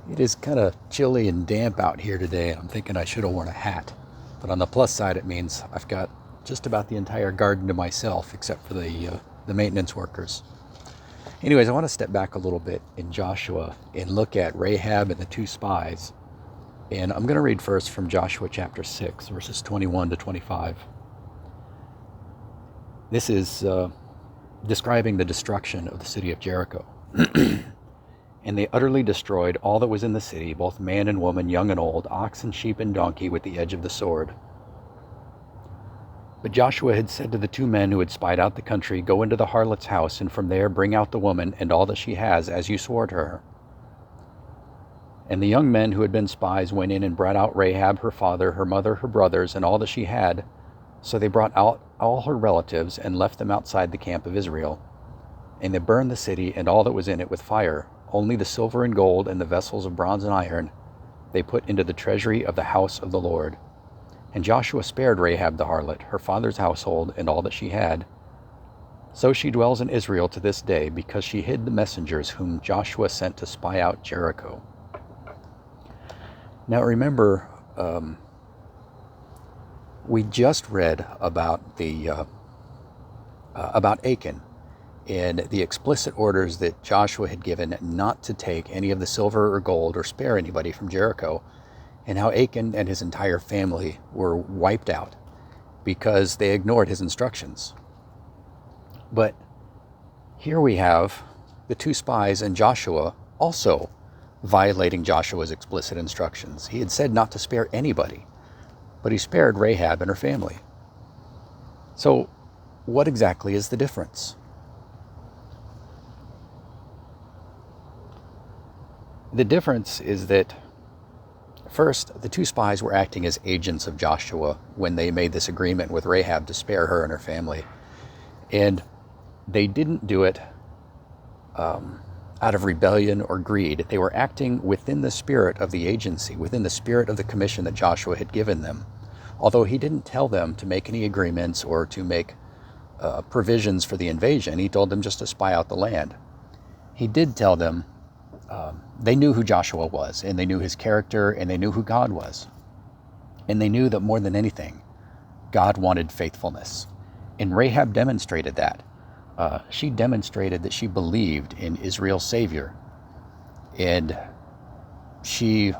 It is kind of chilly and damp out here today, and I'm thinking I should have worn a hat. But on the plus side, it means I've got just about the entire garden to myself, except for the maintenance workers. Anyways, I want to step back a little bit in Joshua and look at Rahab and the two spies. And I'm going to read first from Joshua chapter 6, verses 21 to 25. This is describing the destruction of the city of Jericho. And they utterly destroyed all that was in the city, both man and woman, young and old, ox and sheep and donkey, with the edge of the sword. But Joshua had said to the two men who had spied out the country, "Go into the harlot's house, and from there bring out the woman and all that she has, as you swore to her." And the young men who had been spies went in and brought out Rahab, her father, her mother, her brothers, and all that she had. So they brought out all her relatives and left them outside the camp of Israel. And they burned the city and all that was in it with fire. Only the silver and gold and the vessels of bronze and iron they put into the treasury of the house of the Lord. And Joshua spared Rahab the harlot, her father's household, and all that she had. So she dwells in Israel to this day, because she hid the messengers whom Joshua sent to spy out Jericho. Now remember, we just read about about Achan, and the explicit orders that Joshua had given not to take any of the silver or gold or spare anybody from Jericho, and how Achan and his entire family were wiped out because they ignored his instructions. But here we have the two spies and Joshua also violating Joshua's explicit instructions. He had said not to spare anybody, but he spared Rahab and her family. So what exactly is the difference? The difference is that, first, the two spies were acting as agents of Joshua when they made this agreement with Rahab to spare her and her family. And they didn't do it out of rebellion or greed. They were acting within the spirit of the agency, within the spirit of the commission that Joshua had given them. Although he didn't tell them to make any agreements or to make provisions for the invasion, he told them just to spy out the land. He did tell them they knew who Joshua was, and they knew his character, and they knew who God was. And they knew that more than anything, God wanted faithfulness. And Rahab demonstrated that. She demonstrated that she believed in Israel's Savior. And she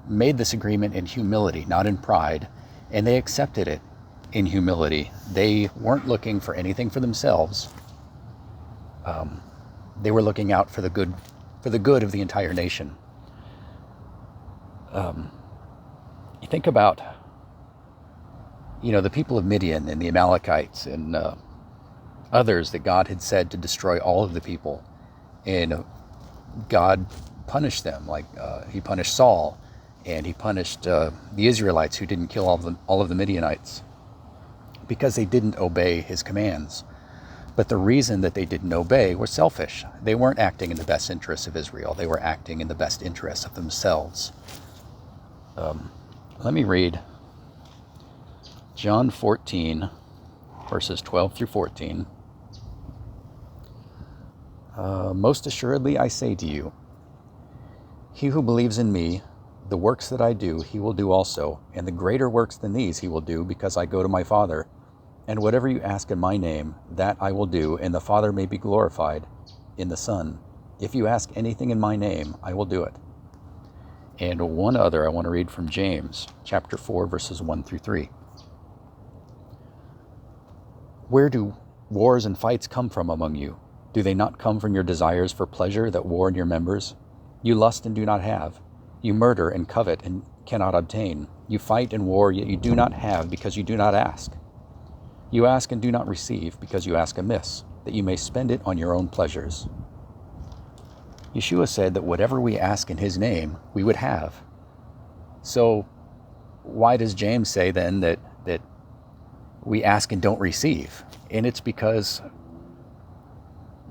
made this agreement in humility, not in pride, and they accepted it in humility. They weren't looking for anything for themselves. They were looking out for the good of the entire nation. You think about, the people of Midian and the Amalekites and others that God had said to destroy all of the people, and God punished them. Like he punished Saul, and he punished the Israelites who didn't kill all of the Midianites because they didn't obey his commands. But the reason that they didn't obey was selfish. They weren't acting in the best interests of Israel. They were acting in the best interests of themselves. Let me read John 14, verses 12 through 14. Most assuredly I say to you, he who believes in me, the works that I do, he will do also, and the greater works than these he will do, because I go to my Father. And whatever you ask in my name, that I will do, and the Father may be glorified in the Son. If you ask anything in my name, I will do it. And one other I want to read from James, chapter 4, verses 1 through 3. Where do wars and fights come from among you? Do they not come from your desires for pleasure that war in your members? You lust and do not have. You murder and covet and cannot obtain. You fight and war, yet you do not have, because you do not ask. You ask and do not receive, because you ask amiss, that you may spend it on your own pleasures. Yeshua said that whatever we ask in his name, we would have. So why does James say then that we ask and don't receive? And it's because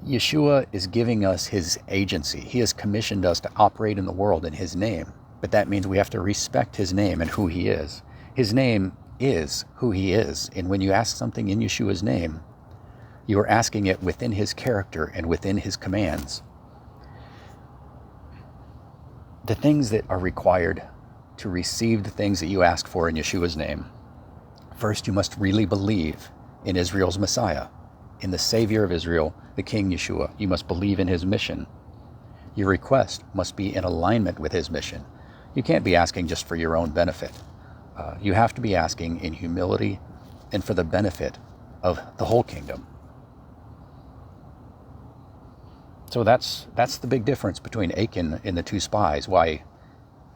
Yeshua is giving us his agency. He has commissioned us to operate in the world in his name. But that means we have to respect his name and who he is. His name is who he is. And when you ask something in Yeshua's name, you are asking it within his character and within his commands. the things that are required to receive the things that you ask for in Yeshua's name. First, you must really believe in Israel's Messiah, in the Savior of Israel, the King Yeshua. You must believe in his mission. Your request must be in alignment with his mission. You can't be asking just for your own benefit. You have to be asking in humility and for the benefit of the whole kingdom. So that's the big difference between Achan and the two spies. Why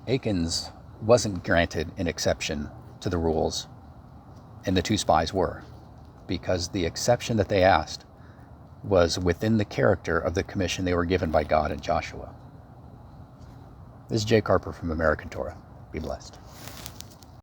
Achan's wasn't granted an exception to the rules, and the two spies were, because the exception that they asked was within the character of the commission they were given by God and Joshua. This is Jay Carper from American Torah. Be blessed.